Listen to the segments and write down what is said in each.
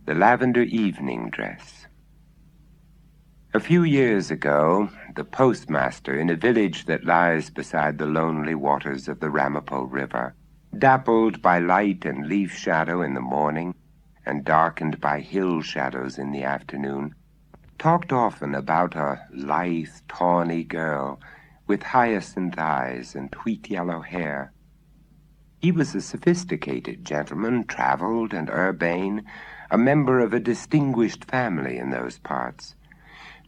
The Lavender Evening Dress. A few years ago, the postmaster in a village that lies beside the lonely waters of the Ramapo River, dappled by light and leaf shadow in the morning and darkened by hill shadows in the afternoon, talked often about a lithe, tawny girl with hyacinth eyes and wheat-yellow hair. He was a sophisticated gentleman, traveled and urbane, a member of a distinguished family in those parts.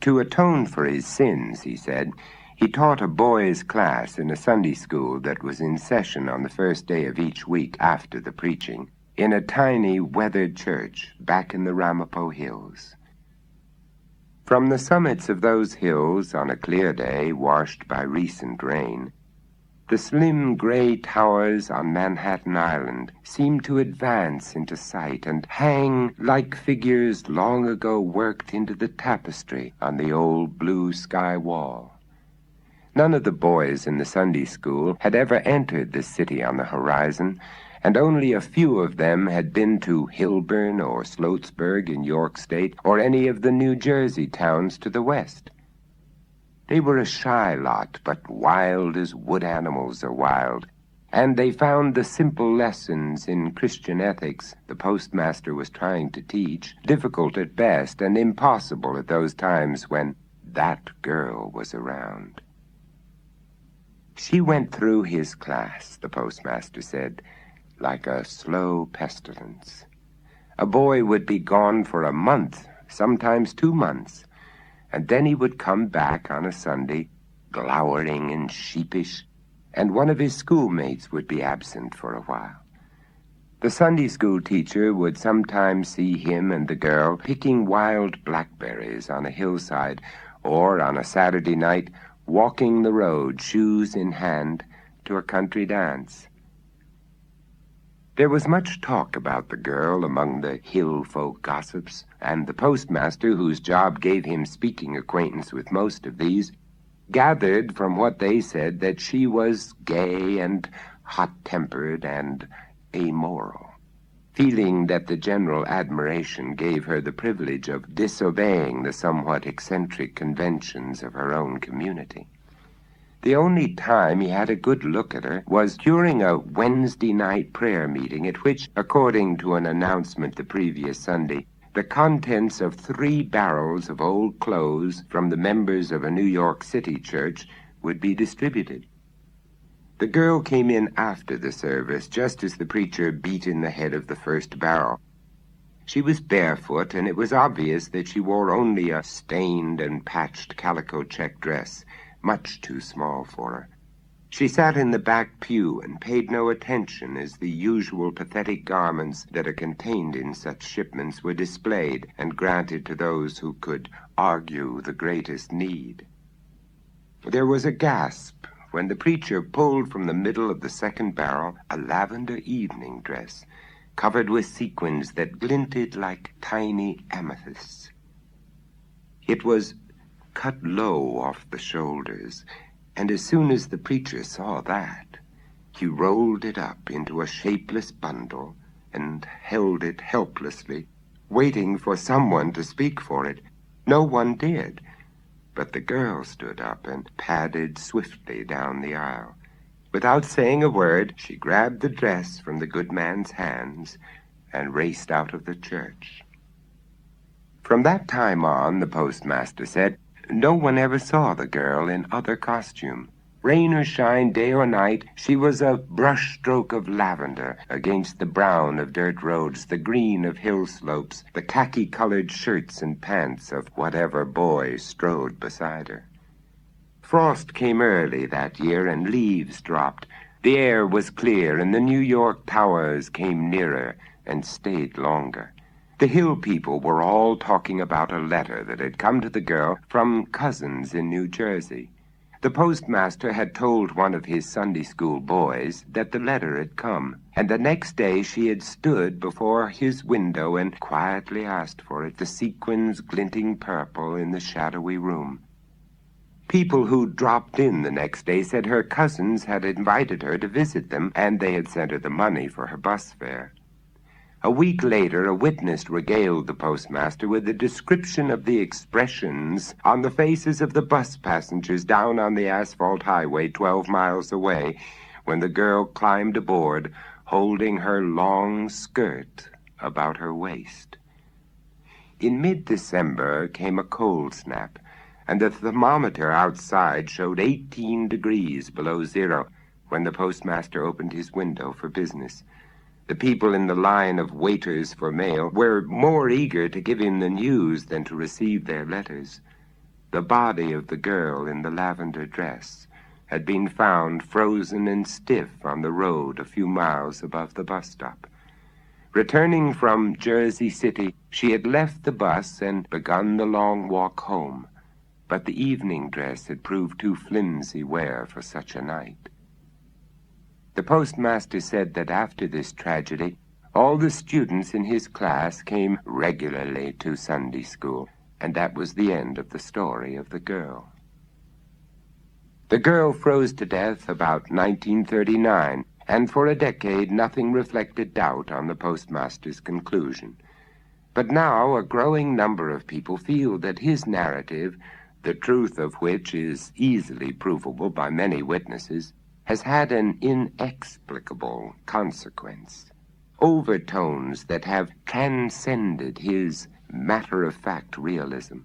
To atone for his sins, he said, he taught a boys' class in a Sunday school that was in session on the first day of each week after the preaching, in a tiny, weathered church back in the Ramapo Hills. From the summits of those hills, on a clear day washed by recent rain, the slim gray towers on Manhattan Island seemed to advance into sight and hang like figures long ago worked into the tapestry on the old blue sky wall. None of the boys in the Sunday school had ever entered the city on the horizon, and only a few of them had been to Hilburn or Sloatsburg in York State or any of the New Jersey towns to the west. They were a shy lot, but wild as wood animals are wild, and they found the simple lessons in Christian ethics the postmaster was trying to teach difficult at best and impossible at those times when that girl was around. She went through his class, the postmaster said, like a slow pestilence. A boy would be gone for a month, sometimes 2 months, and then he would come back on a Sunday, glowering and sheepish, and one of his schoolmates would be absent for a while. The Sunday school teacher would sometimes see him and the girl picking wild blackberries on a hillside, or on a Saturday night, walking the road, shoes in hand, to a country dance. There was much talk about the girl among the hill folk gossips, and the postmaster, whose job gave him speaking acquaintance with most of these, gathered from what they said that she was gay and hot-tempered and amoral, feeling that the general admiration gave her the privilege of disobeying the somewhat eccentric conventions of her own community. The only time he had a good look at her was during a Wednesday night prayer meeting at which, according to an announcement the previous Sunday, the contents of 3 barrels of old clothes from the members of a New York City church would be distributed. The girl came in after the service, just as the preacher beat in the head of the first barrel. She was barefoot, and it was obvious that she wore only a stained and patched calico check dress, much too small for her. She sat in the back pew and paid no attention as the usual pathetic garments that are contained in such shipments were displayed and granted to those who could argue the greatest need. There was a gasp when the preacher pulled from the middle of the second barrel a lavender evening dress, covered with sequins that glinted like tiny amethysts. It was cut low off the shoulders, and as soon as the preacher saw that, he rolled it up into a shapeless bundle and held it helplessly, waiting for someone to speak for it. No one did, but the girl stood up and padded swiftly down the aisle. Without saying a word, she grabbed the dress from the good man's hands and raced out of the church. From that time on, the postmaster said, no one ever saw the girl in other costume. Rain or shine, day or night, she was a brushstroke of lavender against the brown of dirt roads, the green of hill slopes, the khaki-colored shirts and pants of whatever boy strode beside her. Frost came early that year, and leaves dropped. The air was clear, and the New York towers came nearer and stayed longer. The hill people were all talking about a letter that had come to the girl from cousins in New Jersey. The postmaster had told one of his Sunday school boys that the letter had come, and the next day she had stood before his window and quietly asked for it, the sequins glinting purple in the shadowy room. People who dropped in the next day said her cousins had invited her to visit them, and they had sent her the money for her bus fare. A week later, a witness regaled the postmaster with a description of the expressions on the faces of the bus passengers down on the asphalt highway 12 miles away when the girl climbed aboard, holding her long skirt about her waist. In mid-December came a cold snap, and the thermometer outside showed 18 degrees below zero when the postmaster opened his window for business. The people in the line of waiters for mail were more eager to give him the news than to receive their letters. The body of the girl in the lavender dress had been found frozen and stiff on the road a few miles above the bus stop. Returning from Jersey City, she had left the bus and begun the long walk home, but the evening dress had proved too flimsy wear for such a night. The postmaster said that after this tragedy, all the students in his class came regularly to Sunday school, and that was the end of the story of the girl. The girl froze to death about 1939, and for a decade nothing reflected doubt on the postmaster's conclusion. But now a growing number of people feel that his narrative, the truth of which is easily provable by many witnesses, has had an inexplicable consequence. Overtones that have transcended his matter-of-fact realism.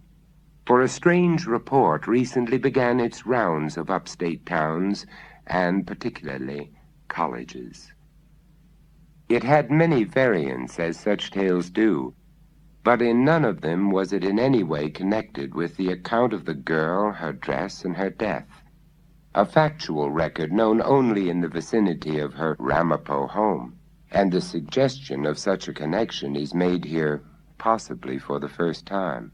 For a strange report recently began its rounds of upstate towns, and particularly colleges. It had many variants, as such tales do, but in none of them was it in any way connected with the account of the girl, her dress, and her death. A factual record known only in the vicinity of her Ramapo home, and the suggestion of such a connection is made here possibly for the first time.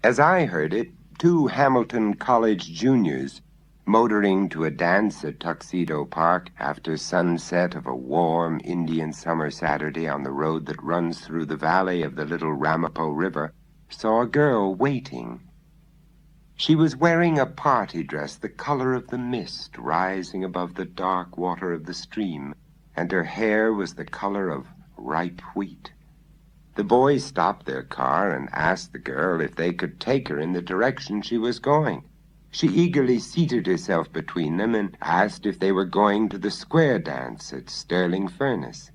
As I heard it, two Hamilton College juniors, motoring to a dance at Tuxedo Park after sunset of a warm Indian summer Saturday on the road that runs through the valley of the Little Ramapo River, saw a girl waiting. She was wearing a party dress the color of the mist rising above the dark water of the stream, and her hair was the color of ripe wheat. The boys stopped their car and asked the girl if they could take her in the direction she was going. She eagerly seated herself between them and asked if they were going to the square dance at Sterling Furnace.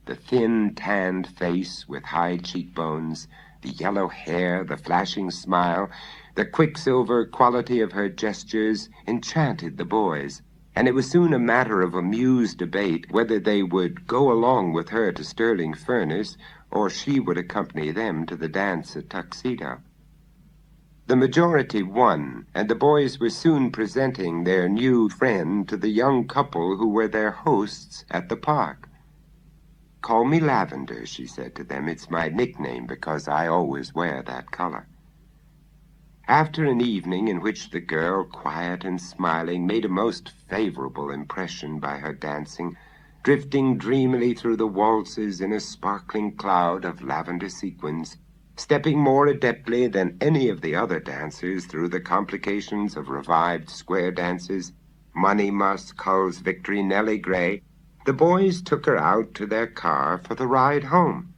The thin, tanned face with high cheekbones, the yellow hair, the flashing smile, the quicksilver quality of her gestures enchanted the boys, and it was soon a matter of amused debate whether they would go along with her to Sterling Furnace or she would accompany them to the dance at Tuxedo. The majority won, and the boys were soon presenting their new friend to the young couple who were their hosts at the park. "Call me Lavender," she said to them. "It's my nickname because I always wear that color." After an evening in which the girl, quiet and smiling, made a most favorable impression by her dancing, drifting dreamily through the waltzes in a sparkling cloud of lavender sequins, stepping more adeptly than any of the other dancers through the complications of revived square dances, Money Musk, Hull's Victory, Nellie Gray, the boys took her out to their car for the ride home.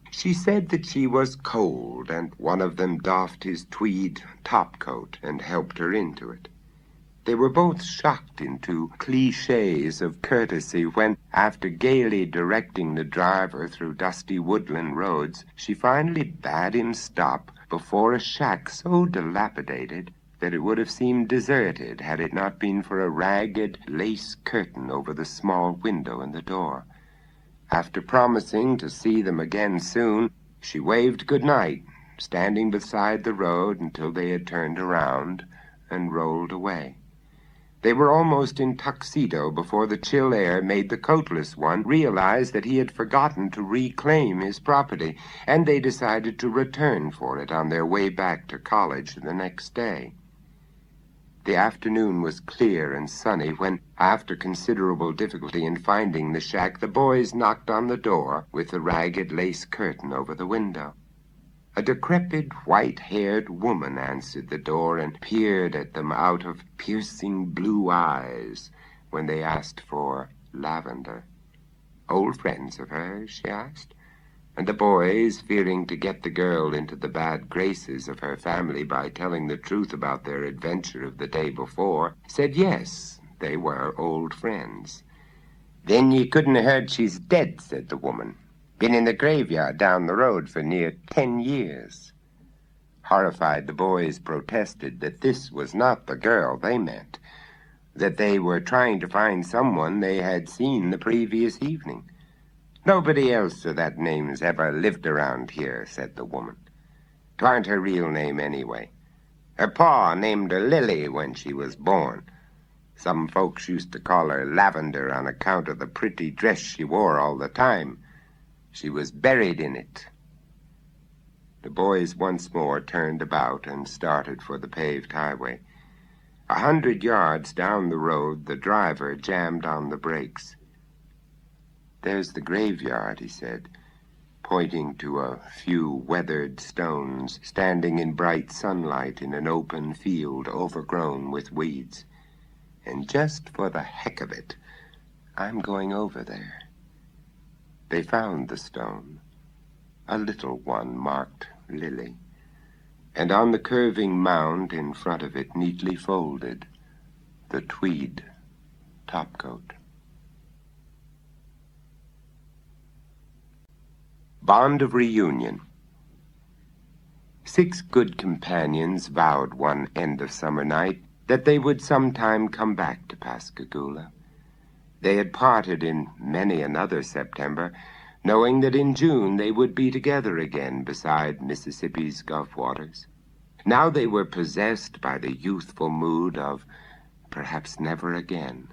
She said that she was cold, and one of them doffed his tweed topcoat and helped her into it. They were both shocked into cliches of courtesy when, after gaily directing the driver through dusty woodland roads, she finally bade him stop before a shack so dilapidated that it would have seemed deserted had it not been for a ragged lace curtain over the small window in the door. After promising to see them again soon, she waved good night, standing beside the road until they had turned around and rolled away. They were almost in Tuxedo before the chill air made the coatless one realize that he had forgotten to reclaim his property, and they decided to return for it on their way back to college the next day. The afternoon was clear and sunny when, after considerable difficulty in finding the shack, the boys knocked on the door with the ragged lace curtain over the window. A decrepit, white-haired woman answered the door and peered at them out of piercing blue eyes when they asked for Lavender. Old friends of hers, she asked. And the boys, fearing to get the girl into the bad graces of her family by telling the truth about their adventure of the day before, said yes, they were old friends. Then ye couldn't have heard she's dead, said the woman. Been in the graveyard down the road for near 10 years. Horrified, the boys protested that this was not the girl they meant, that they were trying to find someone they had seen the previous evening. Nobody else of that name's ever lived around here, said the woman. 'Twarn't her real name anyway. Her pa named her Lily when she was born. Some folks used to call her Lavender on account of the pretty dress she wore all the time. She was buried in it. The boys once more turned about and started for the paved highway. 100 yards down the road, the driver jammed on the brakes. There's the graveyard, he said, pointing to a few weathered stones standing in bright sunlight in an open field overgrown with weeds. And just for the heck of it, I'm going over there. They found the stone, a little one marked Lily, and on the curving mound in front of it, neatly folded, the tweed topcoat. Bond of Reunion. 6 good companions vowed one end of summer night that they would sometime come back to Pascagoula. They had parted in many another September, knowing that in June they would be together again beside Mississippi's Gulf waters. Now they were possessed by the youthful mood of perhaps never again,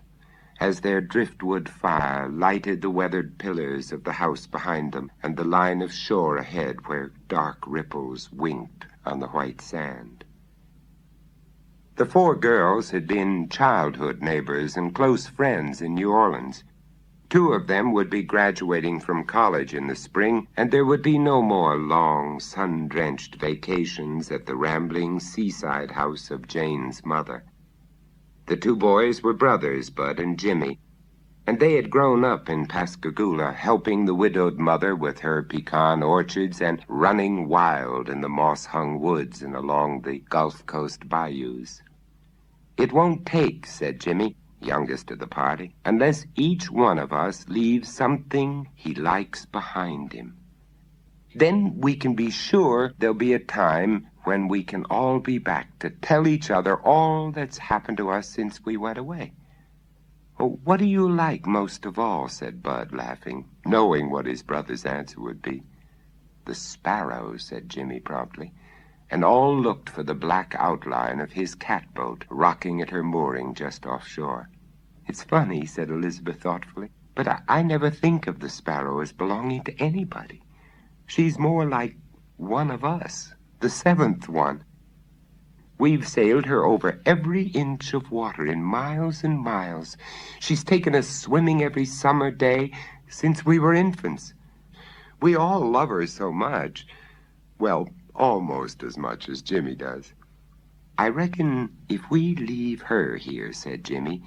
as their driftwood fire lighted the weathered pillars of the house behind them and the line of shore ahead where dark ripples winked on the white sand. The 4 girls had been childhood neighbors and close friends in New Orleans. 2 of them would be graduating from college in the spring, and there would be no more long, sun-drenched vacations at the rambling seaside house of Jane's mother. The 2 boys were brothers, Bud and Jimmy, and they had grown up in Pascagoula, helping the widowed mother with her pecan orchards and running wild in the moss-hung woods and along the Gulf Coast bayous. "It won't take," said Jimmy, youngest of the party, "unless each one of us leaves something he likes behind him. Then we can be sure there'll be a time when we can all be back to tell each other all that's happened to us since we went away." "Oh, what do you like most of all?" said Bud, laughing, knowing what his brother's answer would be. "The sparrow," said Jimmy promptly, and all looked for the black outline of his catboat rocking at her mooring just offshore. "It's funny," said Elizabeth thoughtfully, "but I never think of the sparrow as belonging to anybody. She's more like one of us, the 7th one. We've sailed her over every inch of water in miles and miles. She's taken us swimming every summer day since we were infants. We all love her so much. Well, almost as much as Jimmy does." "I reckon if we leave her here," said Jimmy,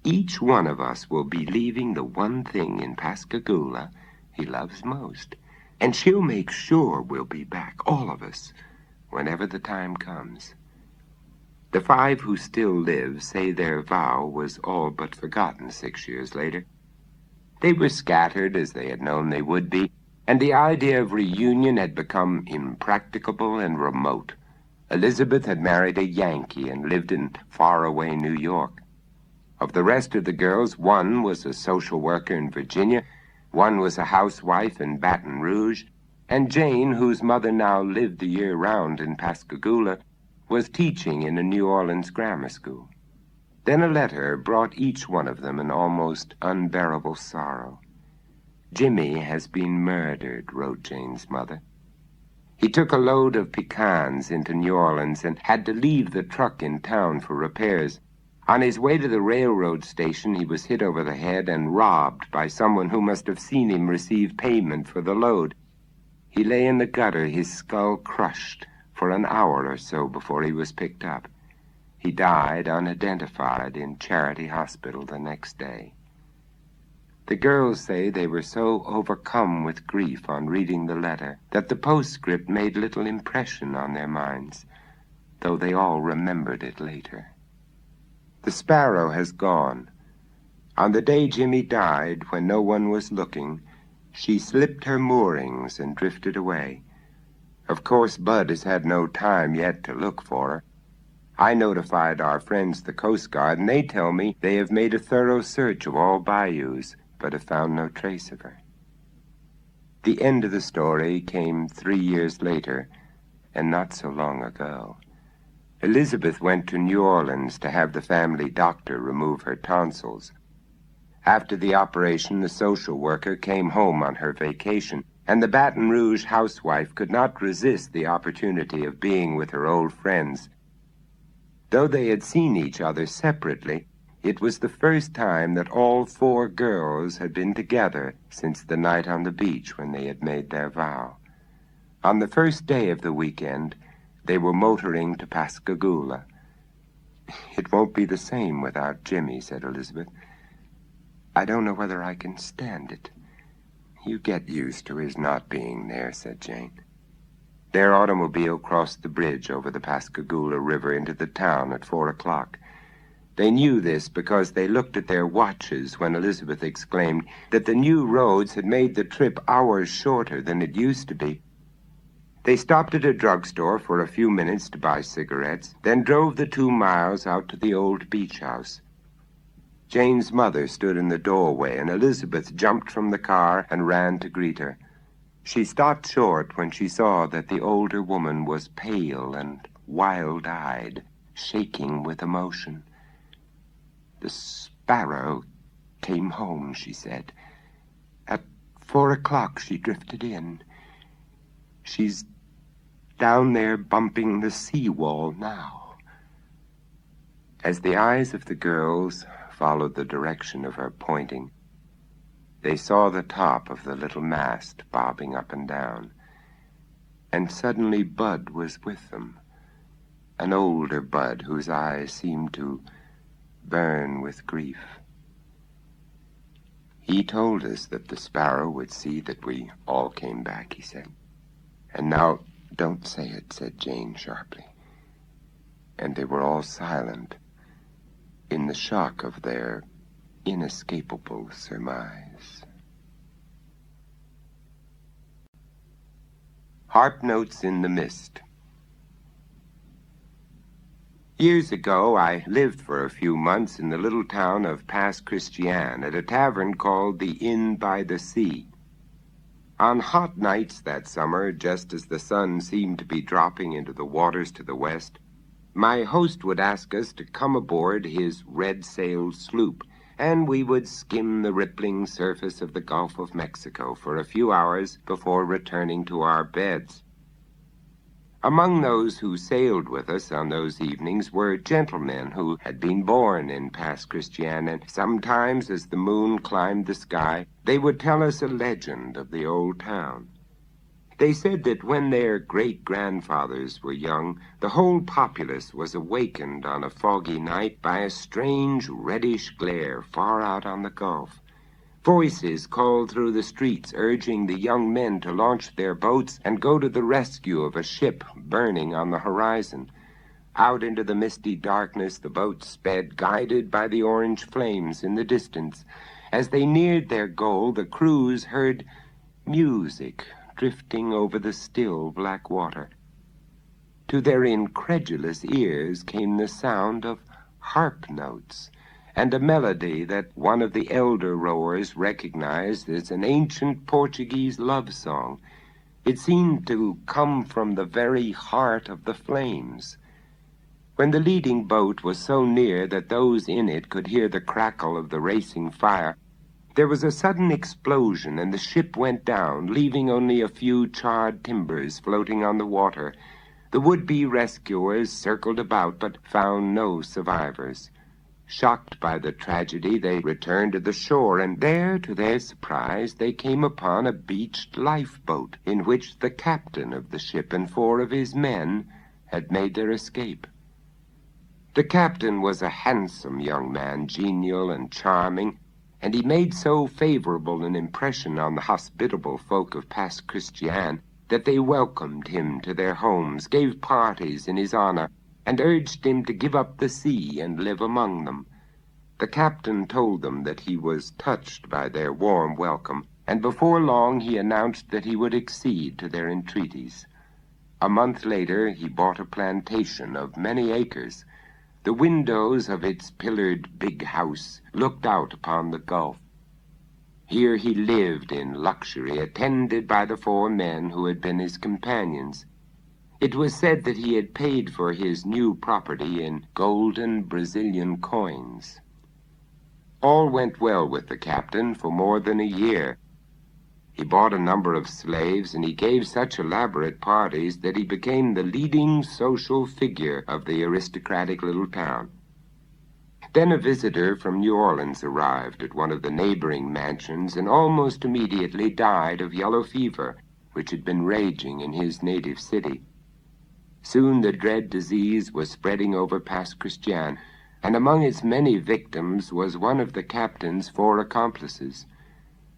"each one of us will be leaving the one thing in Pascagoula he loves most. And she'll make sure we'll be back, all of us, whenever the time comes." The 5 who still live say their vow was all but forgotten 6 years later. They were scattered as they had known they would be, and the idea of reunion had become impracticable and remote. Elizabeth had married a Yankee and lived in faraway New York. Of the rest of the girls, one was a social worker in Virginia, one was a housewife in Baton Rouge, and Jane, whose mother now lived the year round in Pascagoula, was teaching in a New Orleans grammar school. Then a letter brought each one of them an almost unbearable sorrow. "Jimmy has been murdered," wrote Jane's mother. "He took a load of pecans into New Orleans and had to leave the truck in town for repairs. On his way to the railroad station, he was hit over the head and robbed by someone who must have seen him receive payment for the load. He lay in the gutter, his skull crushed, for an hour or so before he was picked up. He died unidentified in Charity Hospital the next day." The girls say they were so overcome with grief on reading the letter that the postscript made little impression on their minds, though they all remembered it later. The Sparrow has gone. On the day Jimmy died, when no one was looking, she slipped her moorings and drifted away. Of course, Bud has had no time yet to look for her. I notified our friends the Coast Guard, and they tell me they have made a thorough search of all bayous, but have found no trace of her. The end of the story came 3 years later, and not so long ago. Elizabeth went to New Orleans to have the family doctor remove her tonsils. After the operation, the social worker came home on her vacation, and the Baton Rouge housewife could not resist the opportunity of being with her old friends. Though they had seen each other separately, it was the first time that all 4 girls had been together since the night on the beach when they had made their vow. On the first day of the weekend, they were motoring to Pascagoula. "It won't be the same without Jimmy," said Elizabeth. "I don't know whether I can stand it." "You get used to his not being there," said Jane. Their automobile crossed the bridge over the Pascagoula River into the town at 4 o'clock. They knew this because they looked at their watches when Elizabeth exclaimed that the new roads had made the trip hours shorter than it used to be. They stopped at a drugstore for a few minutes to buy cigarettes, then drove the 2 miles out to the old beach house. Jane's mother stood in the doorway, and Elizabeth jumped from the car and ran to greet her. She stopped short when she saw that the older woman was pale and wild-eyed, shaking with emotion. "The Sparrow came home," she said. "At 4 o'clock she drifted in. She's down there bumping the seawall now." As the eyes of the girls followed the direction of her pointing, they saw the top of the little mast bobbing up and down. And suddenly Bud was with them, an older Bud whose eyes seemed to burn with grief. "He told us that the Sparrow would see that we all came back," he said. "And now, don't say it," said Jane sharply. And they were all silent, in the shock of their inescapable surmise. Harp Notes in the Mist. Years ago, I lived for a few months in the little town of Pass Christian at a tavern called the Inn by the Sea. On hot nights that summer, just as the sun seemed to be dropping into the waters to the west, my host would ask us to come aboard his red-sailed sloop, and we would skim the rippling surface of the Gulf of Mexico for a few hours before returning to our beds. Among those who sailed with us on those evenings were gentlemen who had been born in Pass Christian, and sometimes, as the moon climbed the sky, they would tell us a legend of the old town. They said that when their great-grandfathers were young, the whole populace was awakened on a foggy night by a strange reddish glare far out on the Gulf. Voices called through the streets, urging the young men to launch their boats and go to the rescue of a ship burning on the horizon. Out into the misty darkness the boats sped, guided by the orange flames in the distance. As they neared their goal, the crews heard music drifting over the still black water. To their incredulous ears came the sound of harp notes, and a melody that one of the elder rowers recognized as an ancient Portuguese love song. It seemed to come from the very heart of the flames. When the leading boat was so near that those in it could hear the crackle of the racing fire, there was a sudden explosion, and the ship went down, leaving only a few charred timbers floating on the water. The would-be rescuers circled about, but found no survivors. Shocked by the tragedy, they returned to the shore, and there, to their surprise, they came upon a beached lifeboat in which the captain of the ship and 4 of his men had made their escape. The captain was a handsome young man, genial and charming, and he made so favorable an impression on the hospitable folk of Pass Christian that they welcomed him to their homes, gave parties in his honor, and urged him to give up the sea and live among them. The captain told them that he was touched by their warm welcome, and before long he announced that he would accede to their entreaties. A month later he bought a plantation of many acres. The windows of its pillared big house looked out upon the Gulf. Here he lived in luxury, attended by the 4 men who had been his companions. It was said that he had paid for his new property in golden Brazilian coins. All went well with the captain for more than a year. He bought a number of slaves, and he gave such elaborate parties that he became the leading social figure of the aristocratic little town. Then a visitor from New Orleans arrived at one of the neighboring mansions and almost immediately died of yellow fever, which had been raging in his native city. Soon the dread disease was spreading over Pass Christian, and among its many victims was one of the captain's 4 accomplices.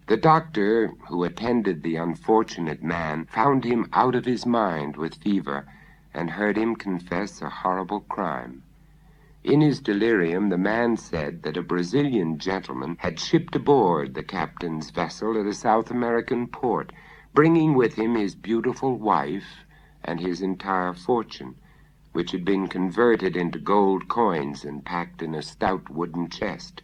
The doctor who attended the unfortunate man found him out of his mind with fever and heard him confess a horrible crime. In his delirium, the man said that a Brazilian gentleman had shipped aboard the captain's vessel at a South American port, bringing with him his beautiful wife and his entire fortune, which had been converted into gold coins and packed in a stout wooden chest.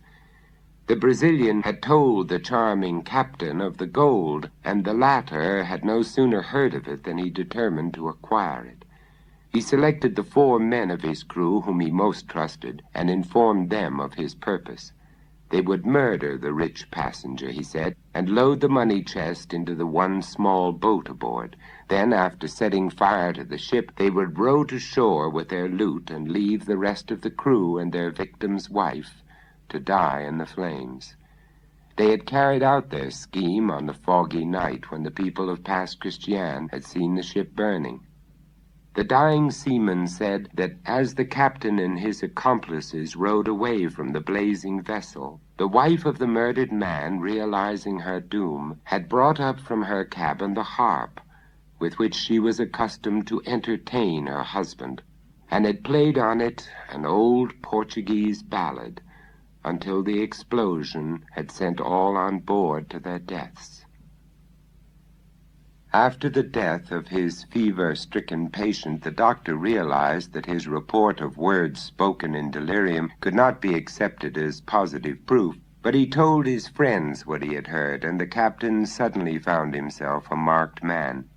The Brazilian had told the charming captain of the gold, and the latter had no sooner heard of it than he determined to acquire it. He selected the 4 men of his crew whom he most trusted, and informed them of his purpose. They would murder the rich passenger, he said, and load the money chest into the 1 small boat aboard. Then, after setting fire to the ship, they would row to shore with their loot and leave the rest of the crew and their victim's wife to die in the flames. They had carried out their scheme on the foggy night when the people of Pass Christian had seen the ship burning. The dying seaman said that as the captain and his accomplices rowed away from the blazing vessel, the wife of the murdered man, realizing her doom, had brought up from her cabin the harp with which she was accustomed to entertain her husband, and had played on it an old Portuguese ballad until the explosion had sent all on board to their deaths. After the death of his fever-stricken patient, the doctor realized that his report of words spoken in delirium could not be accepted as positive proof, but he told his friends what he had heard, and the captain suddenly found himself a marked man.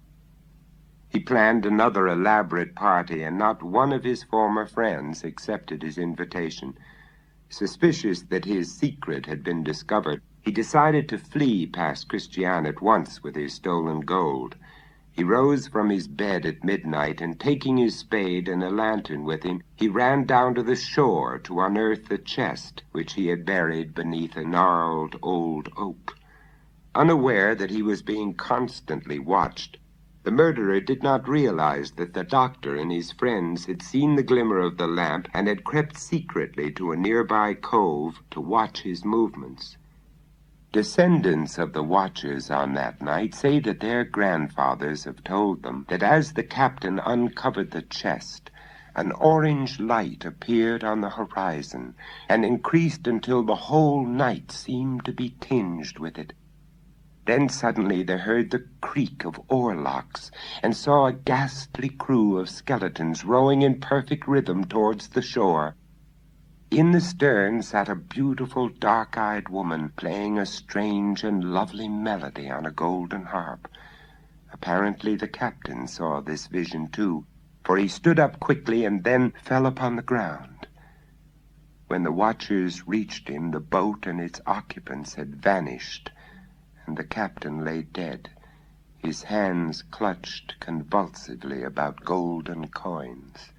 He planned another elaborate party, and not one of his former friends accepted his invitation. Suspicious that his secret had been discovered, he decided to flee Pass Christian at once with his stolen gold. He rose from his bed at midnight, and taking his spade and a lantern with him, he ran down to the shore to unearth the chest which he had buried beneath a gnarled old oak. Unaware that he was being constantly watched, the murderer did not realize that the doctor and his friends had seen the glimmer of the lamp and had crept secretly to a nearby cove to watch his movements. Descendants of the watchers on that night say that their grandfathers have told them that as the captain uncovered the chest, an orange light appeared on the horizon and increased until the whole night seemed to be tinged with it. Then suddenly they heard the creak of oarlocks and saw a ghastly crew of skeletons rowing in perfect rhythm towards the shore. In the stern sat a beautiful dark-eyed woman playing a strange and lovely melody on a golden harp. Apparently the captain saw this vision too, for he stood up quickly and then fell upon the ground. When the watchers reached him, the boat and its occupants had vanished, and the captain lay dead, his hands clutched convulsively about golden coins.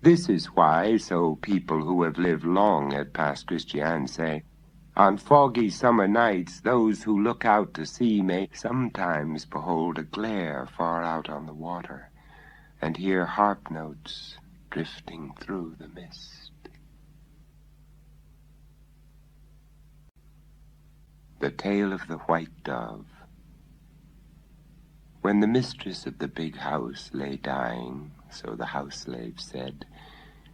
This is why, so people who have lived long at Pass Christian say, on foggy summer nights those who look out to sea may sometimes behold a glare far out on the water, and hear harp notes drifting through the mist. The Tale of the White Dove. When the mistress of the big house lay dying, so the house slave said,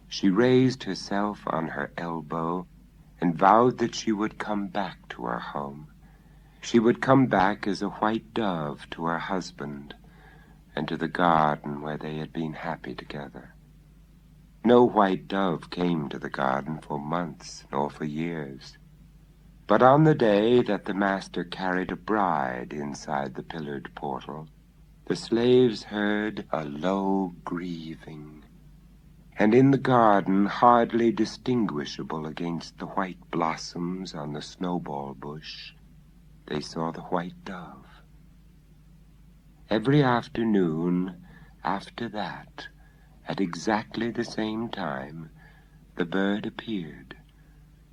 she raised herself on her elbow and vowed that she would come back to her home. She would come back as a white dove to her husband and to the garden where they had been happy together. No white dove came to the garden for months nor for years. But on the day that the master carried a bride inside the pillared portal, the slaves heard a low grieving, and in the garden, hardly distinguishable against the white blossoms on the snowball bush, they saw the white dove. Every afternoon after that, at exactly the same time, the bird appeared,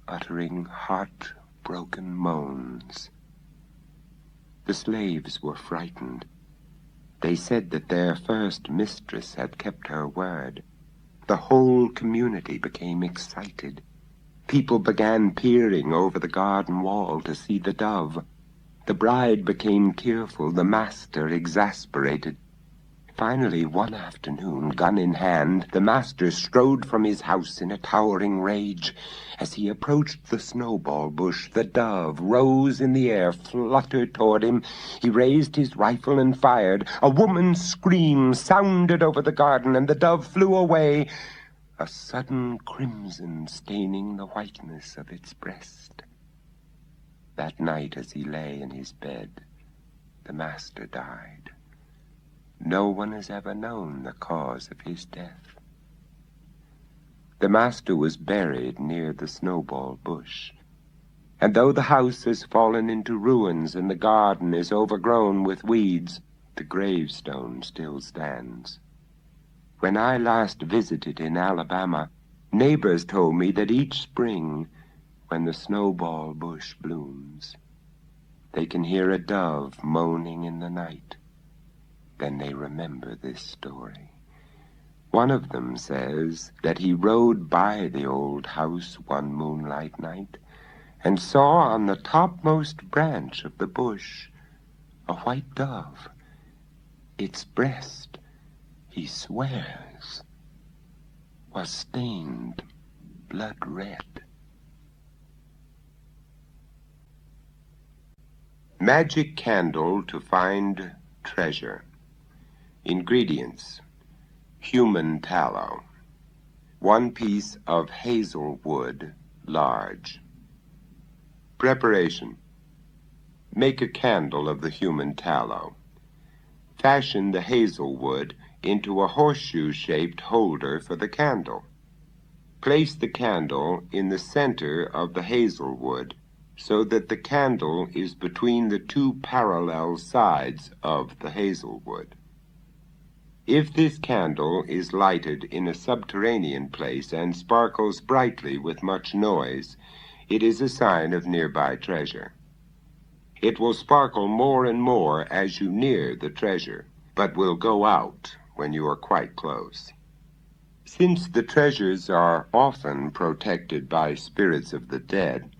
uttering heart-broken moans. The slaves were frightened. They said that their first mistress had kept her word. The whole community became excited. People began peering over the garden wall to see the dove. The bride became tearful, the master exasperated. Finally, one afternoon, gun in hand, the master strode from his house in a towering rage. As he approached the snowball bush, the dove rose in the air, fluttered toward him. He raised his rifle and fired. A woman's scream sounded over the garden, and the dove flew away, a sudden crimson staining the whiteness of its breast. That night, as he lay in his bed, the master died. No one has ever known the cause of his death. The master was buried near the snowball bush, and though the house has fallen into ruins and the garden is overgrown with weeds, the gravestone still stands. When I last visited in Alabama, neighbors told me that each spring, when the snowball bush blooms, they can hear a dove moaning in the night. Then they remember this story. One of them says that he rode by the old house one moonlight night and saw on the topmost branch of the bush a white dove. Its breast, he swears, was stained blood red. Magic candle to find treasure. Ingredients: human tallow, 1 piece of hazel wood, large. Preparation: make a candle of the human tallow. Fashion the hazel wood into a horseshoe-shaped holder for the candle. Place the candle in the center of the hazel wood so that the candle is between the 2 parallel sides of the hazel wood. If this candle is lighted in a subterranean place and sparkles brightly with much noise, it is a sign of nearby treasure. It will sparkle more and more as you near the treasure, but will go out when you are quite close. Since the treasures are often protected by spirits of the dead,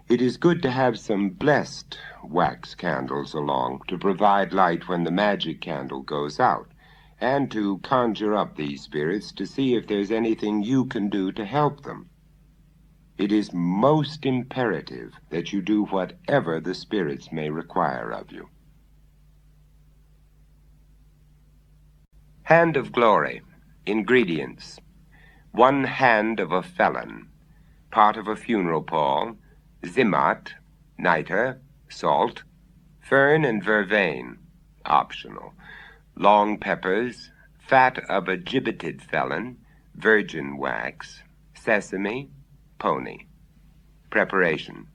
it is good to have some blessed wax candles along to provide light when the magic candle goes out, and to conjure up these spirits to see if there's anything you can do to help them. It is most imperative that you do whatever the spirits may require of you. Hand of Glory. Ingredients: 1 hand of a felon, part of a funeral pall, zimat, niter, salt, fern and vervain, optional, long peppers, fat of a gibbeted felon, virgin wax, sesame, pony. Preparation: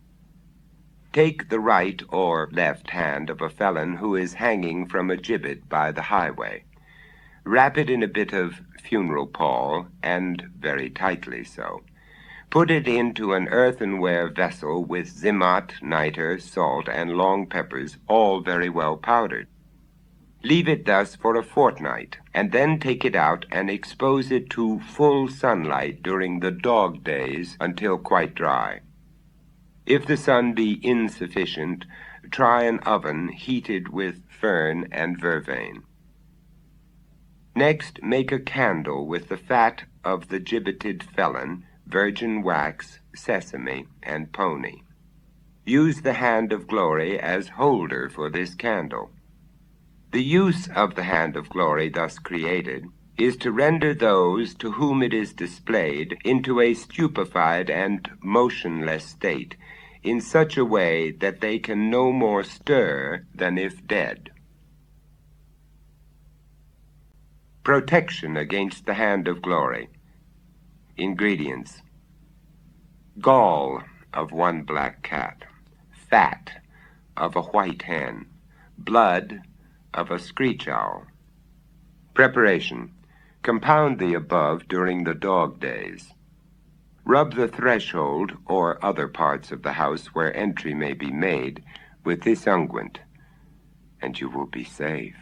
take the right or left hand of a felon who is hanging from a gibbet by the highway. Wrap it in a bit of funeral pall, and very tightly so. Put it into an earthenware vessel with zimat, niter, salt, and long peppers, all very well powdered. Leave it thus for a fortnight, and then take it out and expose it to full sunlight during the dog days until quite dry. If the sun be insufficient, try an oven heated with fern and vervain. Next, make a candle with the fat of the gibbeted felon, virgin wax, sesame, and pony. Use the hand of glory as holder for this candle. The use of the hand of glory thus created is to render those to whom it is displayed into a stupefied and motionless state, in such a way that they can no more stir than if dead. Protection against the hand of glory. Ingredients: gall of 1 black cat, fat of a white hen, blood of a screech owl. Preparation: compound the above during the dog days. Rub the threshold or other parts of the house where entry may be made with this unguent, and you will be safe.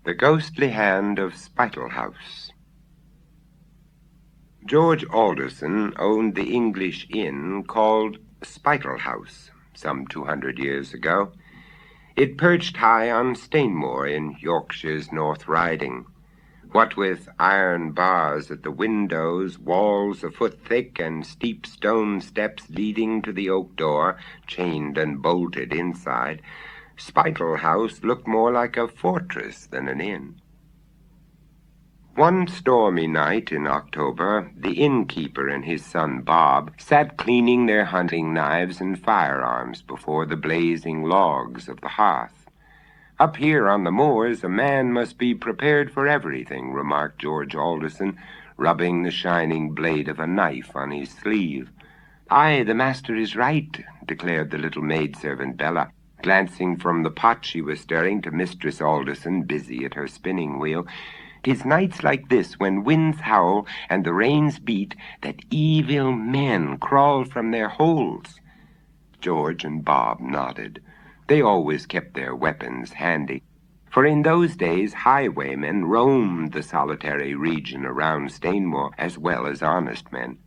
The Ghostly Hand of Spattle House. George Alderson owned the English inn called Spattle House some 200 years ago. It perched high on Stainmore in Yorkshire's North Riding. What with iron bars at the windows, walls a foot thick, and steep stone steps leading to the oak door, chained and bolted inside, Spattle House looked more like a fortress than an inn. One stormy night in October, the innkeeper and his son Bob sat cleaning their hunting knives and firearms before the blazing logs of the hearth. "Up here on the moors, a man must be prepared for everything," remarked George Alderson, rubbing the shining blade of a knife on his sleeve. "Aye, the master is right," declared the little maidservant Bella, glancing from the pot she was stirring to Mistress Alderson, busy at her spinning wheel. "'Tis nights like this, when winds howl and the rains beat, that evil men crawl from their holes." George and Bob nodded. They always kept their weapons handy, for in those days highwaymen roamed the solitary region around Stainmore as well as honest men.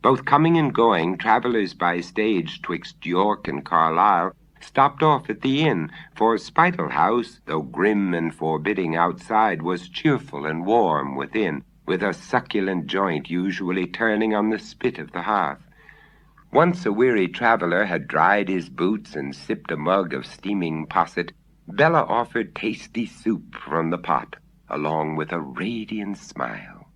Both coming and going, travelers by stage twixt York and Carlisle stopped off at the inn, for Spattle House, though grim and forbidding outside, was cheerful and warm within, with a succulent joint usually turning on the spit of the hearth. Once a weary traveler had dried his boots and sipped a mug of steaming posset, Bella offered tasty soup from the pot, along with a radiant smile.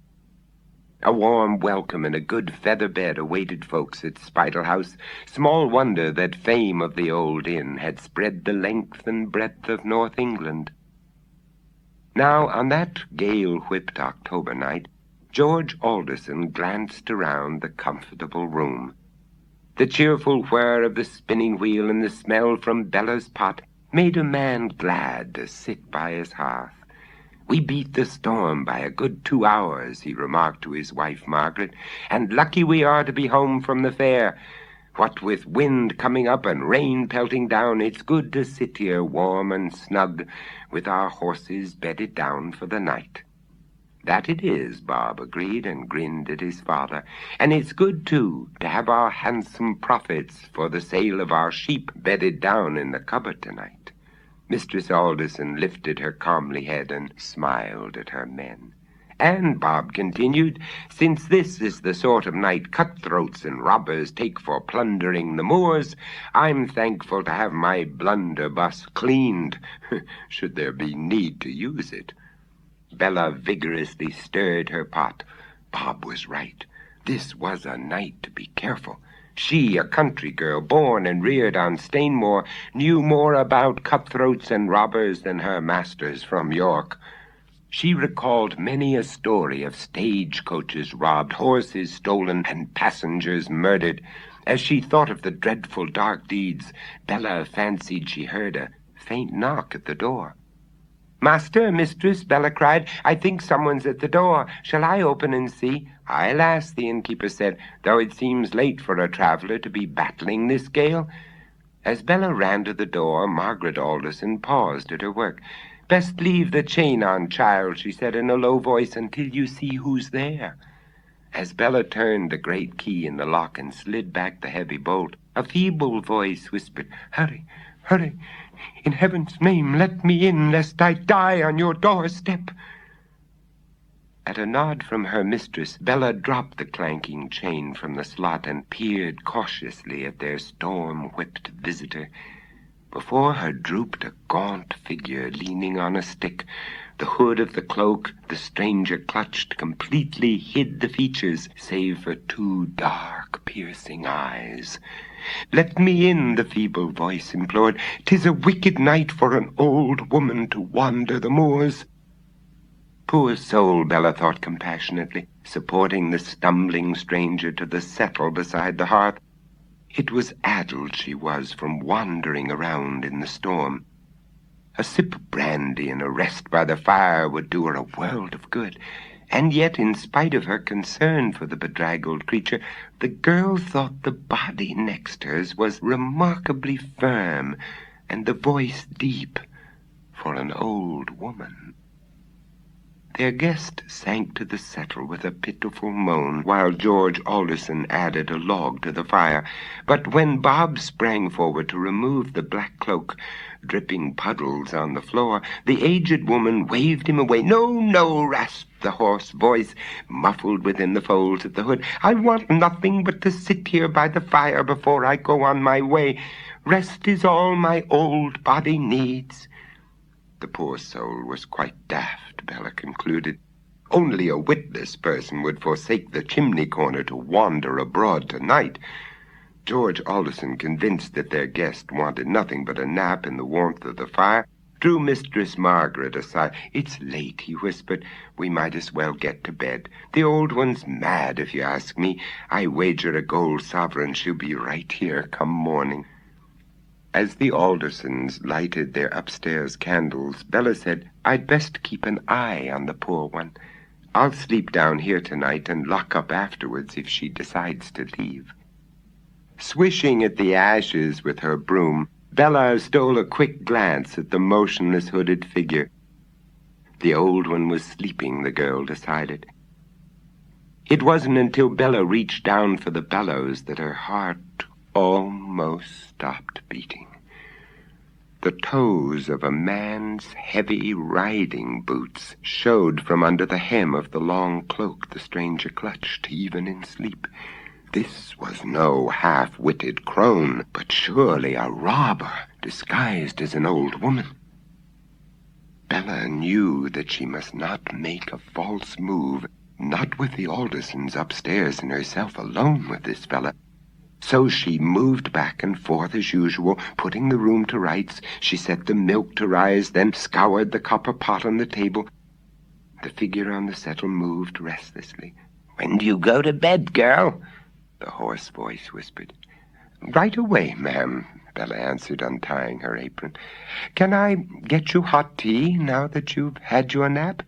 A warm welcome and a good feather bed awaited folks at Spattle House. Small wonder that fame of the old inn had spread the length and breadth of North England. Now, on that gale-whipped October night, George Alderson glanced around the comfortable room. The cheerful whir of the spinning wheel and the smell from Bella's pot made a man glad to sit by his hearth. "We beat the storm by a good 2 hours," he remarked to his wife Margaret, "and lucky we are to be home from the fair. What with wind coming up and rain pelting down, it's good to sit here warm and snug, with our horses bedded down for the night." "That it is," Bob agreed and grinned at his father. "And it's good, too, to have our handsome profits for the sale of our sheep bedded down in the cupboard tonight." Mistress Alderson lifted her comely head and smiled at her men. "And," Bob continued, "since this is the sort of night cutthroats and robbers take for plundering the moors, I'm thankful to have my blunderbuss cleaned, should there be need to use it." Bella vigorously stirred her pot. Bob was right. This was a night to be careful. She, a country girl, born and reared on Stainmore, knew more about cutthroats and robbers than her masters from York. She recalled many a story of stagecoaches robbed, horses stolen, and passengers murdered. As she thought of the dreadful dark deeds, Bella fancied she heard a faint knock at the door. "Master, mistress," Bella cried, "I think someone's at the door. Shall I open and see?" "Aye, lass," the innkeeper said, "though it seems late for a traveller to be battling this gale." As Bella ran to the door, Margaret Alderson paused at her work. "Best leave the chain on, child," she said in a low voice, "until you see who's there." As Bella turned the great key in the lock and slid back the heavy bolt, a feeble voice whispered, "Hurry, hurry! In heaven's name, let me in, lest I die on your doorstep." At a nod from her mistress, Bella dropped the clanking chain from the slot and peered cautiously at their storm-whipped visitor. Before her drooped a gaunt figure leaning on a stick. The hood of the cloak the stranger clutched completely hid the features, save for two dark, piercing eyes. "Let me in," the feeble voice implored. "'Tis a wicked night for an old woman to wander the moors." Poor soul, Bella thought compassionately, supporting the stumbling stranger to the settle beside the hearth. It was addled she was from wandering around in the storm. A sip of brandy and a rest by the fire would do her a world of good. And yet, in spite of her concern for the bedraggled creature, the girl thought the body next hers was remarkably firm, and the voice deep for an old woman. Their guest sank to the settle with a pitiful moan, while George Alderson added a log to the fire. But when Bob sprang forward to remove the black cloak, dripping puddles on the floor, the aged woman waved him away. "No, no," rasped the hoarse voice, muffled within the folds of the hood. "I want nothing but to sit here by the fire before I go on my way. Rest is all my old body needs." The poor soul was quite daft, Bella concluded. Only a witless person would forsake the chimney corner to wander abroad tonight. George Alderson, convinced that their guest wanted nothing but a nap in the warmth of the fire, drew Mistress Margaret aside. "It's late," he whispered. "We might as well get to bed. The old one's mad, if you ask me. I wager a gold sovereign she'll be right here come morning." As the Aldersons lighted their upstairs candles, Bella said, "I'd best keep an eye on the poor one. I'll sleep down here tonight and lock up afterwards if she decides to leave." Swishing at the ashes with her broom, Bella stole a quick glance at the motionless hooded figure. The old one was sleeping, the girl decided. It wasn't until Bella reached down for the bellows that her heart almost stopped beating. The toes of a man's heavy riding boots showed from under the hem of the long cloak the stranger clutched, even in sleep. This was no half-witted crone, but surely a robber disguised as an old woman. Bella knew that she must not make a false move, not with the Aldersons upstairs and herself alone with this fella. So she moved back and forth as usual, putting the room to rights. She set the milk to rise, then scoured the copper pot on the table. The figure on the settle moved restlessly. "When do you go to bed, girl?" the hoarse voice whispered. "Right away, ma'am," Bella answered, untying her apron. "Can I get you hot tea now that you've had your nap?"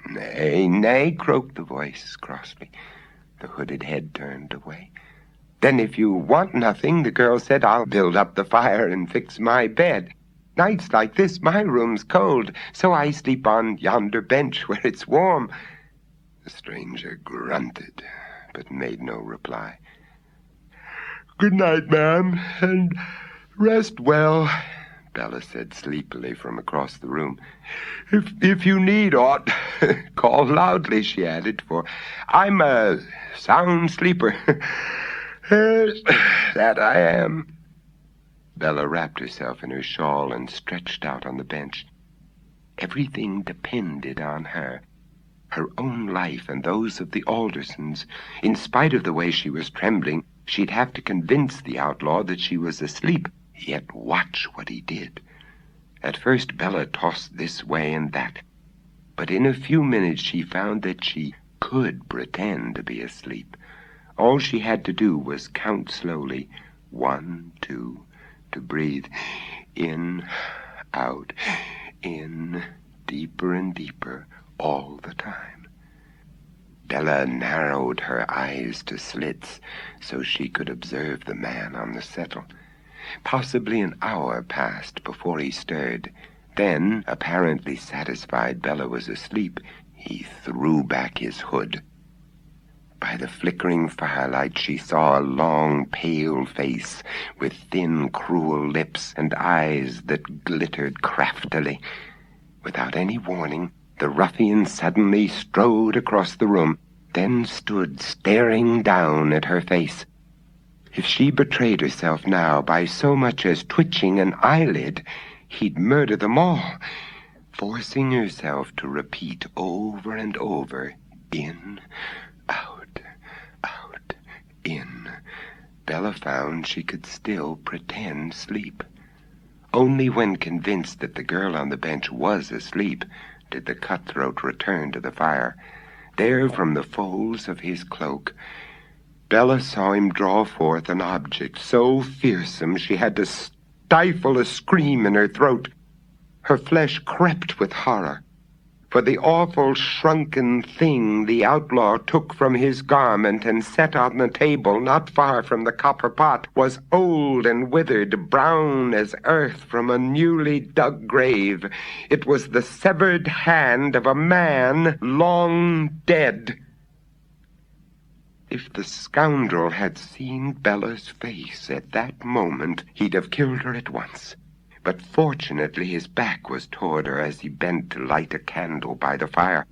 "Nay, nay," croaked the voice crossly. The hooded head turned away. "Then if you want nothing," the girl said, "I'll build up the fire and fix my bed. Nights like this, my room's cold, so I sleep on yonder bench where it's warm." The stranger grunted, but made no reply. "Good night, ma'am, and rest well," Bella said sleepily from across the room. If you need aught, call loudly," she added, "for I'm a sound sleeper." "That I am." Bella wrapped herself in her shawl and stretched out on the bench. Everything depended on her. Her own life and those of the Aldersons. In spite of the way she was trembling, she'd have to convince the outlaw that she was asleep, yet watch what he did. At first Bella tossed this way and that, but in a few minutes she found that she could pretend to be asleep. All she had to do was count slowly, 1, 2, to breathe in, out, in, deeper and deeper, all the time. Bella narrowed her eyes to slits so she could observe the man on the settle. Possibly an hour passed before he stirred. Then, apparently satisfied Bella was asleep, he threw back his hood. By the flickering firelight she saw a long, pale face with thin, cruel lips and eyes that glittered craftily. Without any warning, the ruffian suddenly strode across the room, then stood staring down at her face. If she betrayed herself now by so much as twitching an eyelid, he'd murder them all, forcing herself to repeat over and over, in, out, out, in. Bella found she could still pretend sleep. Only when convinced that the girl on the bench was asleep did the cutthroat return to the fire. There, from the folds of his cloak, Bella saw him draw forth an object so fearsome she had to stifle a scream in her throat. Her flesh crept with horror, for the awful shrunken thing the outlaw took from his garment and set on the table not far from the copper pot was old and withered, brown as earth from a newly dug grave. It was the severed hand of a man long dead. If the scoundrel had seen Bella's face at that moment, he'd have killed her at once. But fortunately his back was toward her as he bent to light a candle by the fire.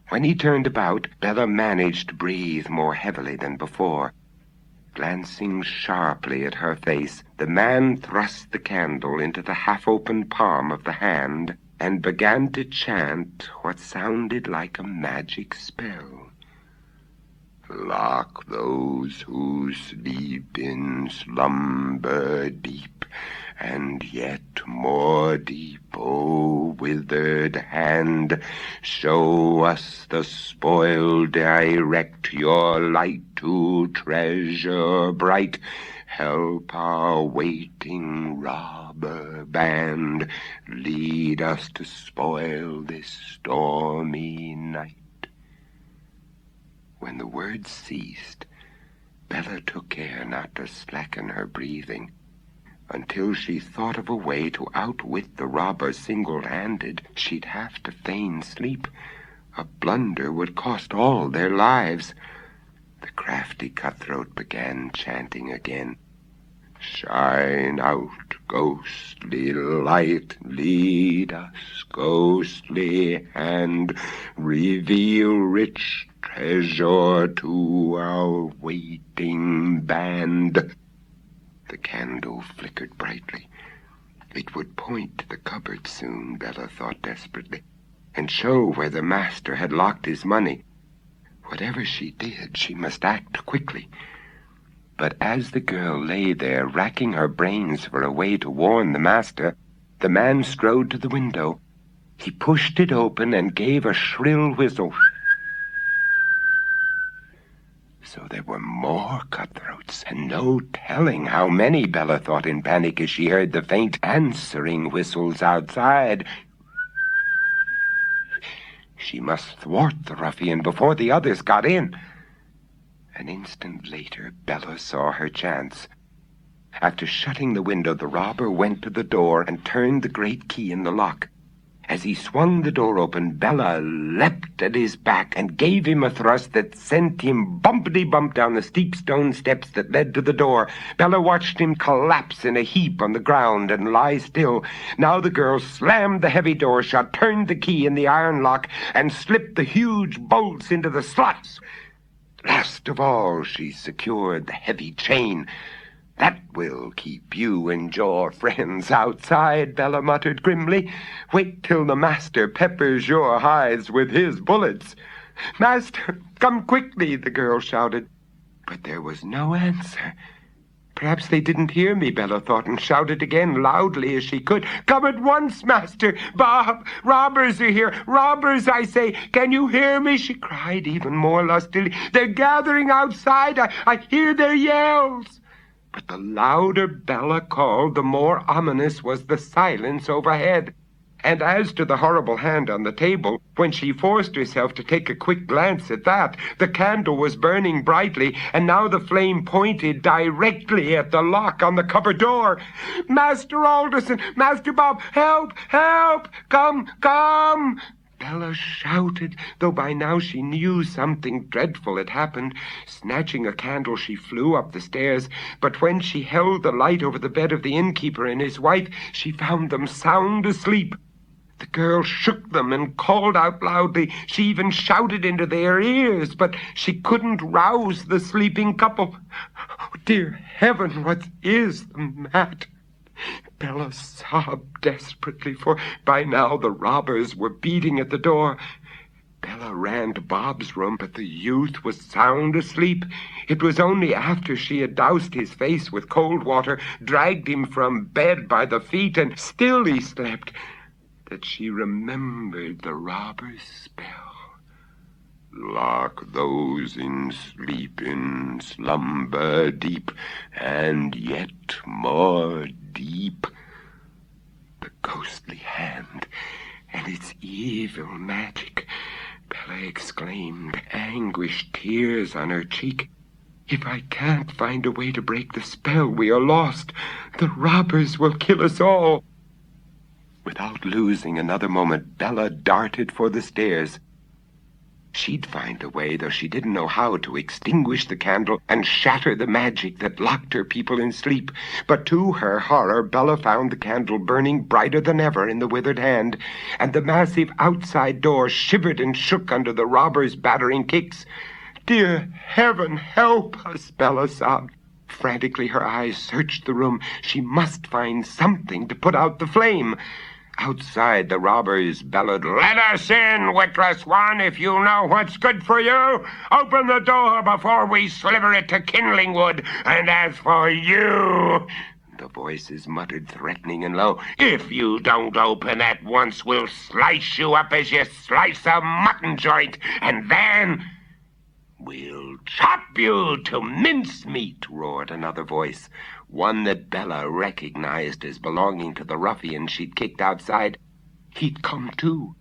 When he turned about, Bella managed to breathe more heavily than before. Glancing sharply at her face, the man thrust the candle into the half-open palm of the hand and began to chant what sounded like a magic spell. Lock those who sleep in slumber deep, and yet more deep, O withered hand, show us the spoil, direct your light to treasure bright, help our waiting robber band, lead us to spoil this stormy night. When the words ceased, Bella took care not to slacken her breathing, until she thought of a way to outwit the robber single-handed. She'd have to feign sleep. A blunder would cost all their lives. The crafty cutthroat began chanting again. Shine out, ghostly light, lead us, ghostly hand, reveal rich treasure to our waiting band. The candle flickered brightly. It would point to the cupboard soon, Bella thought desperately, and show where the master had locked his money. Whatever she did, she must act quickly. But as the girl lay there, racking her brains for a way to warn the master, the man strode to the window. He pushed it open and gave a shrill whistle. So there were more cutthroats, and no telling how many, Bella thought in panic as she heard the faint answering whistles outside. She must thwart the ruffian before the others got in. An instant later, Bella saw her chance. After shutting the window, the robber went to the door and turned the great key in the lock. As he swung the door open, Bella leapt at his back and gave him a thrust that sent him bumpity-bump down the steep stone steps that led to the door. Bella watched him collapse in a heap on the ground and lie still. Now the girl slammed the heavy door shut, turned the key in the iron lock, and slipped the huge bolts into the slots. Last of all, she secured the heavy chain. That will keep you and your friends outside, Bella muttered grimly. Wait till the master peppers your hides with his bullets. Master, come quickly, the girl shouted. But there was no answer. Perhaps they didn't hear me, Bella thought, and shouted again, loudly as she could. Come at once, master! Bob! Robbers are here! Robbers, I say! Can you hear me? She cried even more lustily. They're gathering outside! I hear their yells! But the louder Bella called, the more ominous was the silence overhead. And as to the horrible hand on the table, when she forced herself to take a quick glance at that, the candle was burning brightly, and now the flame pointed directly at the lock on the cupboard door. Master Alderson! Master Bob! Help! Help! Come! Come! Bella shouted, though by now she knew something dreadful had happened. Snatching a candle, she flew up the stairs, but when she held the light over the bed of the innkeeper and his wife, she found them sound asleep. The girl shook them and called out loudly. She even shouted into their ears, but she couldn't rouse the sleeping couple. Oh, dear heaven, what is the matter? Bella sobbed desperately, for by now the robbers were beating at the door. Bella ran to Bob's room, but the youth was sound asleep. It was only after she had doused his face with cold water, dragged him from bed by the feet, and still he slept, that she remembered the robber's spell. Lock those in sleep in slumber deep, and yet more deep. The ghostly hand and its evil magic. Bella exclaimed, anguished tears on her cheek. If I can't find a way to break the spell, we are lost. The robbers will kill us all. Without losing another moment, Bella darted for the stairs. She'd find a way, though she didn't know how, to extinguish the candle and shatter the magic that locked her people in sleep. But to her horror, Bella found the candle burning brighter than ever in the withered hand, and the massive outside door shivered and shook under the robbers' battering kicks. Dear heaven, help us, Bella sobbed. Frantically, her eyes searched the room. She must find something to put out the flame. Outside, the robbers bellowed, "Let us in, witless one, if you know what's good for you. Open the door before we sliver it to kindling wood. And as for you," the voices muttered, threatening and low, "if you don't open at once, we'll slice you up as you slice a mutton joint, and then we'll chop you to mincemeat," roared another voice, one that Bella recognized as belonging to the ruffian she'd kicked outside. He'd come too.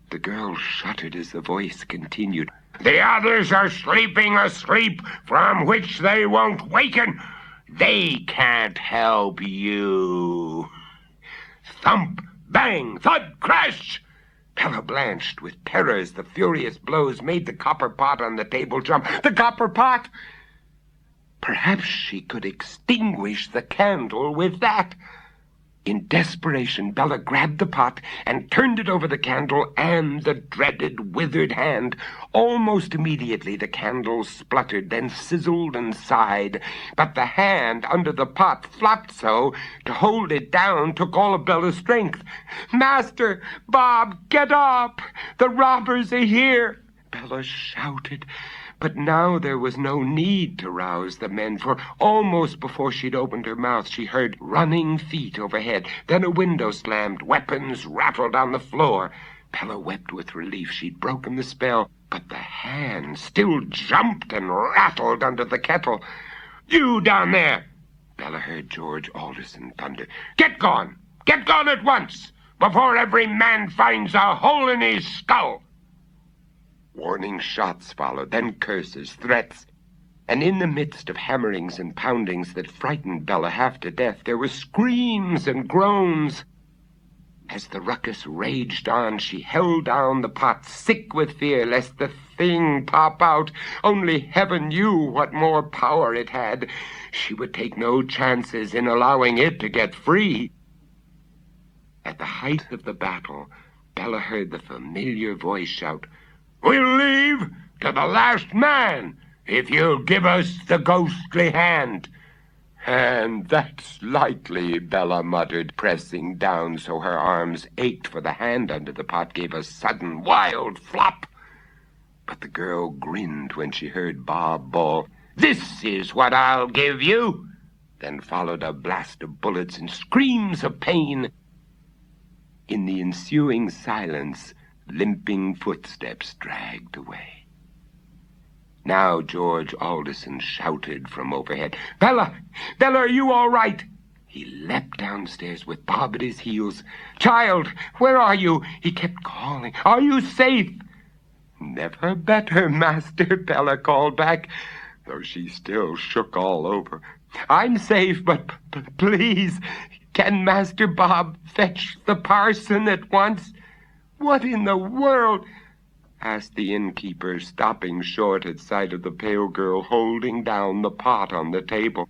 The girl shuddered as the voice continued, "The others are sleeping a sleep from which they won't waken. They can't help you." Thump, bang, thud, crash! Bella blanched with terror as the furious blows made the copper pot on the table jump. The copper pot! Perhaps she could extinguish the candle with that. In desperation, Bella grabbed the pot and turned it over the candle and the dreaded withered hand. Almost immediately the candle spluttered, then sizzled and sighed. But the hand under the pot flopped so, to hold it down took all of Bella's strength. "Master, Bob, get up! The robbers are here!" Bella shouted. But now there was no need to rouse the men, for almost before she'd opened her mouth, she heard running feet overhead. Then a window slammed. Weapons rattled on the floor. Bella wept with relief. She'd broken the spell, but the hand still jumped and rattled under the kettle. "You down there!" Bella heard George Alderson thunder. Get gone! Get gone at once, before every man finds a hole in his skull!" Warning shots followed, then curses, threats, and in the midst of hammerings and poundings that frightened Bella half to death, there were screams and groans. As the ruckus raged on, she held down the pot, sick with fear lest the thing pop out. Only heaven knew what more power it had. She would take no chances in allowing it to get free. At the height of the battle, Bella heard the familiar voice shout, "We'll leave to the last man if you'll give us the ghostly hand." "And that's likely," Bella muttered, pressing down so her arms ached, for the hand under the pot gave a sudden wild flop. But the girl grinned when she heard Bob bawl, "This is what I'll give you!" Then followed a blast of bullets and screams of pain. In the ensuing silence, limping footsteps dragged away. Now George Alderson shouted from overhead, "Bella! Bella, are you all right?" He leapt downstairs with Bob at his heels. "Child, where are you?" He kept calling. "Are you safe?" "Never better, Master," Bella called back, though she still shook all over. "I'm safe, but please, can Master Bob fetch the parson at once?" What in the world? Asked the innkeeper, stopping short at sight of the pale girl holding down the pot on the table.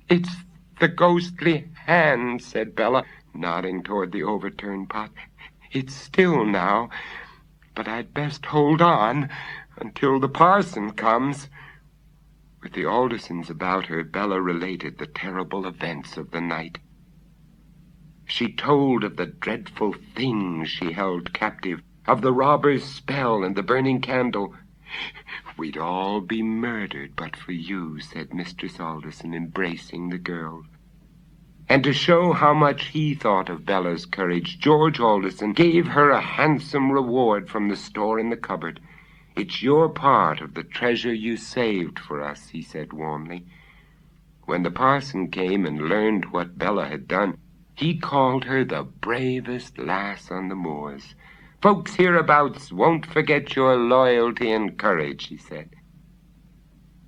It's the ghostly hand, said Bella, nodding toward the overturned pot. It's still now, but I'd best hold on until the parson comes. With the Aldersons about her, Bella related the terrible events of the night. She told of the dreadful things she held captive, of the robber's spell and the burning candle. We'd all be murdered but for you, said Mistress Alderson, embracing the girl. And to show how much he thought of Bella's courage, George Alderson gave her a handsome reward from the store in the cupboard. It's your part of the treasure you saved for us, he said warmly. When the parson came and learned what Bella had done, he called her the bravest lass on the moors. Folks hereabouts won't forget your loyalty and courage, he said.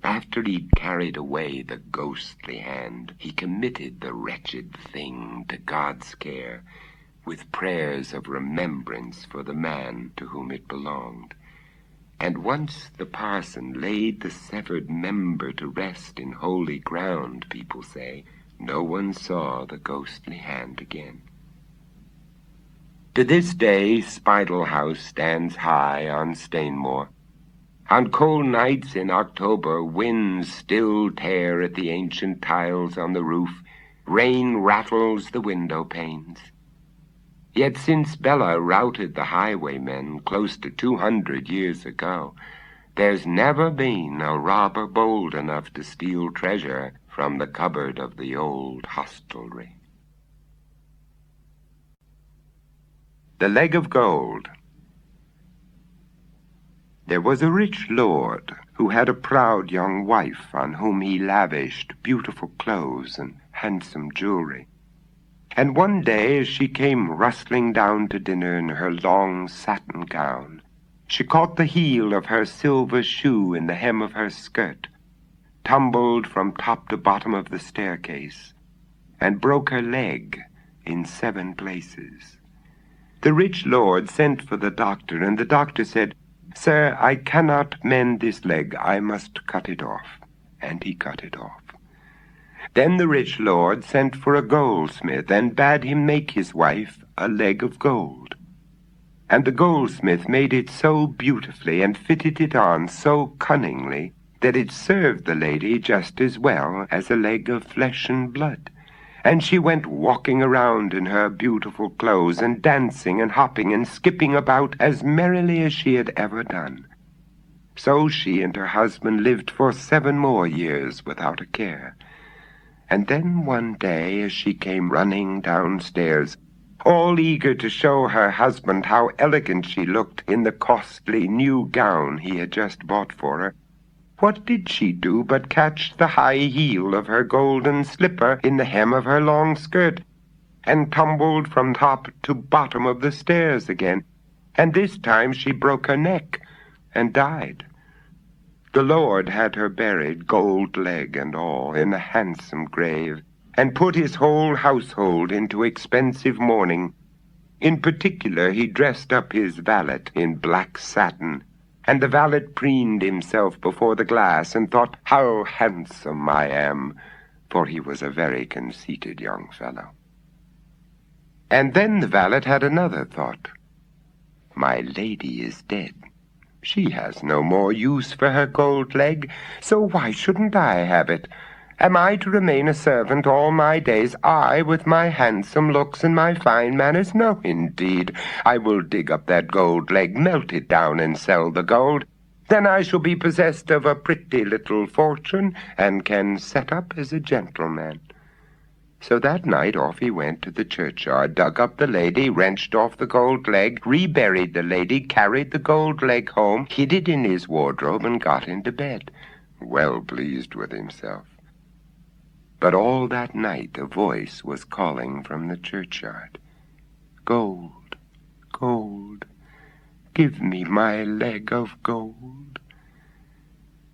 After he'd carried away the ghostly hand, he committed the wretched thing to God's care, with prayers of remembrance for the man to whom it belonged. And once the parson laid the severed member to rest in holy ground, people say, no one saw the ghostly hand again. To this day, Spattle House stands high on Stainmore. On cold nights in October, winds still tear at the ancient tiles on the roof. Rain rattles the window panes. Yet since Bella routed the highwaymen close to 200 years ago, there's never been a robber bold enough to steal treasure from the cupboard of the old hostelry. The Leg of Gold. There was a rich lord who had a proud young wife on whom he lavished beautiful clothes and handsome jewelry. And one day, as she came rustling down to dinner in her long satin gown, she caught the heel of her silver shoe in the hem of her skirt, tumbled from top to bottom of the staircase, and broke her leg in 7 places. The rich lord sent for the doctor, and the doctor said, "Sir, I cannot mend this leg. I must cut it off." And he cut it off. Then the rich lord sent for a goldsmith and bade him make his wife a leg of gold. And the goldsmith made it so beautifully and fitted it on so cunningly that it served the lady just as well as a leg of flesh and blood. And she went walking around in her beautiful clothes and dancing and hopping and skipping about as merrily as she had ever done. So she and her husband lived for 7 more years without a care. And then one day, as she came running downstairs, all eager to show her husband how elegant she looked in the costly new gown he had just bought for her, what did she do but catch the high heel of her golden slipper in the hem of her long skirt, and tumbled from top to bottom of the stairs again, and this time she broke her neck and died. The Lord had her buried, gold leg and all, in a handsome grave, and put his whole household into expensive mourning. In particular, he dressed up his valet in black satin, and the valet preened himself before the glass and thought, "How handsome I am," for he was a very conceited young fellow. And then the valet had another thought. "My lady is dead. She has no more use for her gold leg, so why shouldn't I have it? Am I to remain a servant all my days, I, with my handsome looks and my fine manners? No, indeed. I will dig up that gold leg, melt it down, and sell the gold. Then I shall be possessed of a pretty little fortune, and can set up as a gentleman." So that night off he went to the churchyard, dug up the lady, wrenched off the gold leg, reburied the lady, carried the gold leg home, hid it in his wardrobe, and got into bed, well pleased with himself. But all that night a voice was calling from the churchyard, "Gold, gold, give me my leg of gold."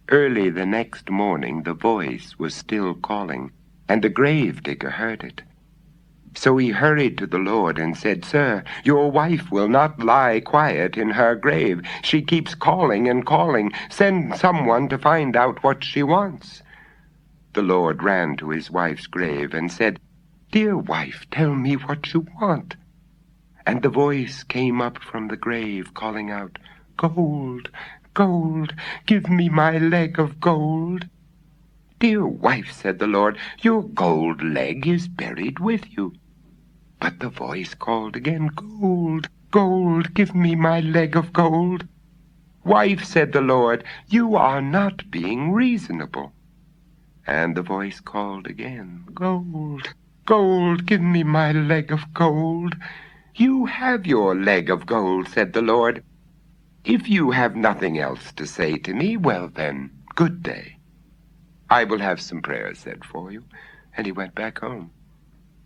Early the next morning the voice was still calling, and the grave digger heard it. So he hurried to the Lord and said, "Sir, your wife will not lie quiet in her grave. She keeps calling and calling. Send someone to find out what she wants." The Lord ran to his wife's grave and said, "Dear wife, tell me what you want." And the voice came up from the grave, calling out, "Gold, gold, give me my leg of gold." "Dear wife," said the Lord, "your gold leg is buried with you." But the voice called again, "Gold, gold, give me my leg of gold." "Wife," said the Lord, "you are not being reasonable." And the voice called again, "Gold, gold, give me my leg of gold." "You have your leg of gold," said the Lord. "If you have nothing else to say to me, well then, good day. I will have some prayers said for you." And he went back home.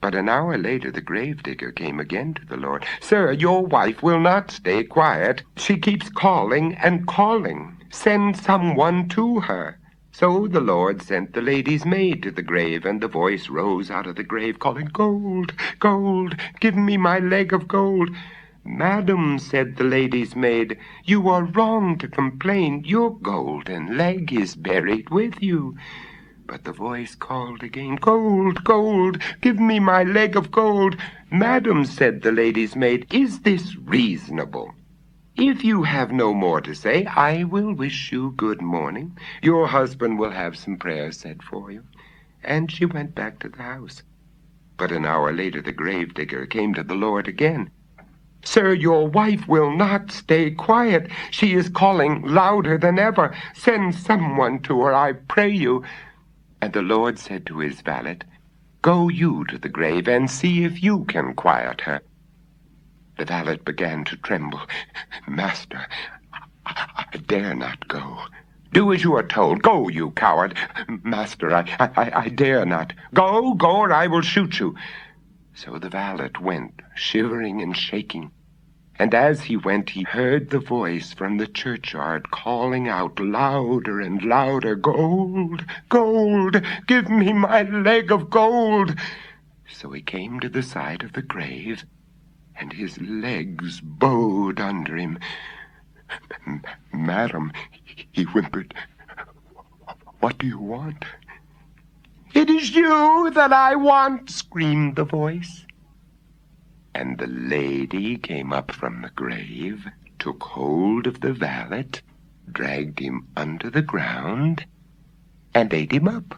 But an hour later the gravedigger came again to the Lord. "Sir, your wife will not stay quiet. She keeps calling and calling. Send someone to her." So the Lord sent the lady's maid to the grave, and the voice rose out of the grave, calling, "Gold, gold, give me my leg of gold." "Madam," said the lady's maid, "you are wrong to complain. Your golden leg is buried with you." But the voice called again, "Gold, gold, give me my leg of gold." "Madam," said the lady's maid, "is this reasonable? If you have no more to say, I will wish you good morning. Your husband will have some prayers said for you." And she went back to the house. But an hour later the gravedigger came to the Lord again. "Sir, your wife will not stay quiet. She is calling louder than ever. Send someone to her, I pray you." And the Lord said to his valet, "Go you to the grave and see if you can quiet her." The valet began to tremble. "Master, I dare not go." "Do as you are told. Go, you coward." "Master, I dare not." Go, or I will shoot you." So the valet went, shivering and shaking. And as he went, he heard the voice from the churchyard calling out louder and louder, "Gold, gold, give me my leg of gold." So he came to the side of the grave, and his legs bowed under him. "Madam," he whimpered, "what do you want?" "It is you that I want," screamed the voice. And the lady came up from the grave, took hold of the valet, dragged him under the ground, and ate him up.